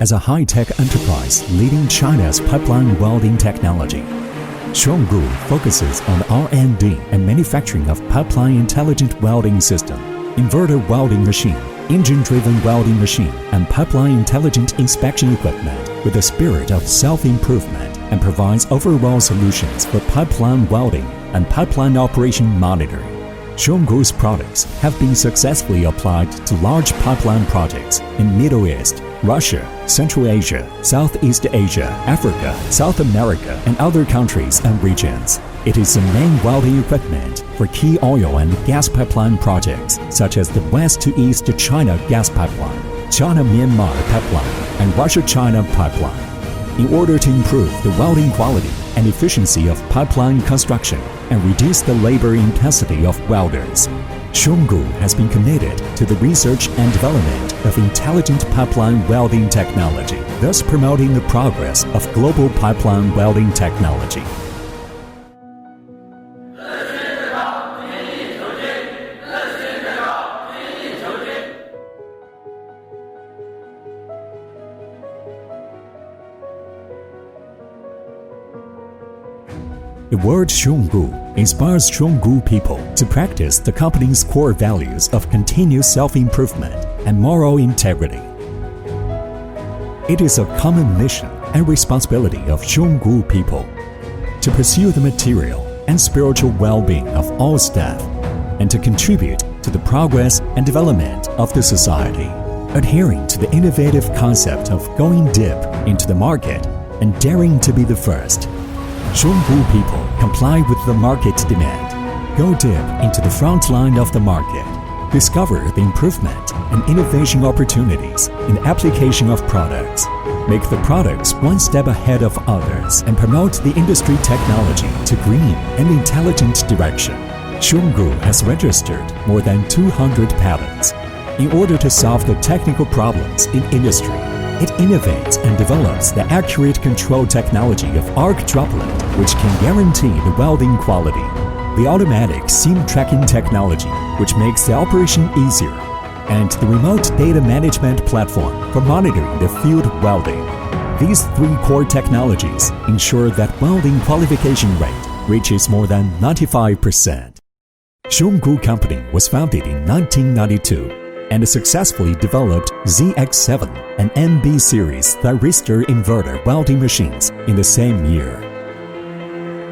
as a high-tech enterprise leading China's pipeline welding technology. Xionggu focuses on R&D and manufacturing of pipeline intelligent welding system, inverter welding machine, engine-driven welding machine, and pipeline intelligent inspection equipment with a spirit of self-improvement, and provides overall solutions for pipeline welding and pipeline operation monitoring. Xionggu's products have been successfully applied to large pipeline projects in Middle East, Russia, Central Asia, Southeast Asia, Africa, South America, and other countries and regions. It is the main welding equipment for key oil and gas pipeline projects such as the West to East China gas pipeline, China-Myanmar pipeline, and Russia-China pipeline. In order to improve the welding quality and efficiency of pipeline construction and reduce the labor intensity of welders, Xionggu has been committed to the research and development of intelligent pipeline welding technology, thus promoting the progress of global pipeline welding technology. The word Xionggu inspires Xionggu people to practice the company's core values of continuous self-improvement and moral integrity. It is a common mission and responsibility of Xionggu people to pursue the material and spiritual well-being of all staff and to contribute to the progress and development of the society, adhering to the innovative concept of going deep into the market and daring to be the first. Xionggu people comply with the market demand, go deep into the front line of the market, discover the improvement and innovation opportunities in the application of products, make the products one step ahead of others, and promote the industry technology to green and intelligent direction. Xionggu has registered more than 200 patents. In order to solve the technical problems in industry, it innovates and develops the accurate control technology of arc droplet, which can guarantee the welding quality, the automatic seam tracking technology, which makes the operation easier, and the remote data management platform for monitoring the field welding. These three core technologies ensure that welding qualification rate reaches more than 95%. Xionggu Company was founded in 1992 and successfully developed ZX7 and NB series thyristor inverter welding machines in the same year.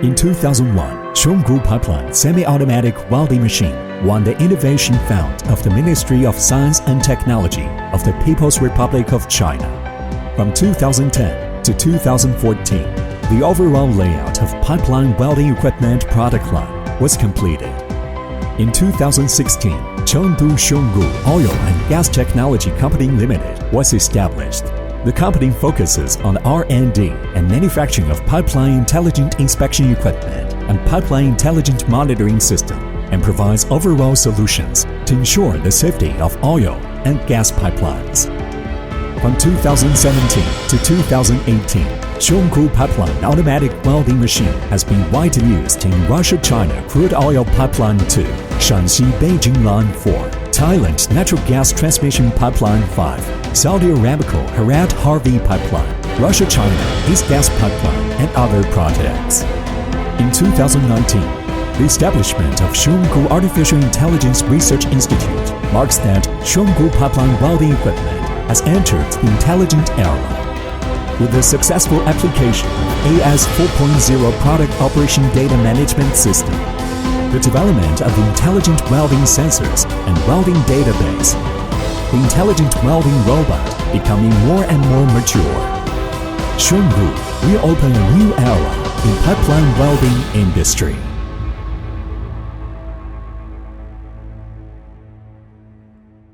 In 2001, Xionggu Pipeline semi-automatic welding machine won the Innovation Fund of the Ministry of Science and Technology of the People's Republic of China. From 2010 to 2014, the overall layout of pipeline welding equipment product line was completed. In 2016, Chengdu Xionggu Oil and Gas Technology Company Limited was established. The company focuses on R&D and manufacturing of pipeline intelligent inspection equipment and pipeline intelligent monitoring system, and provides overall solutions to ensure the safety of oil and gas pipelines. From 2017 to 2018, Xionggu Pipeline automatic welding machine has been widely used in Russia-China Crude Oil Pipeline 2, Shanxi-Beijing Line 4, Thailand Natural Gas Transmission Pipeline 5, Saudi Aramco Herat-Harvey Pipeline, Russia-China East Gas Pipeline, and other projects. In 2019, the establishment of Xionggu Artificial Intelligence Research Institute marks that Xionggu Pipeline welding equipment has entered the intelligent era. With the successful application of AS 4.0 Product Operation Data Management System, the development of the intelligent welding sensors and welding database, the intelligent welding robot becoming more and more mature, Xionggu will open a new era in pipeline welding industry.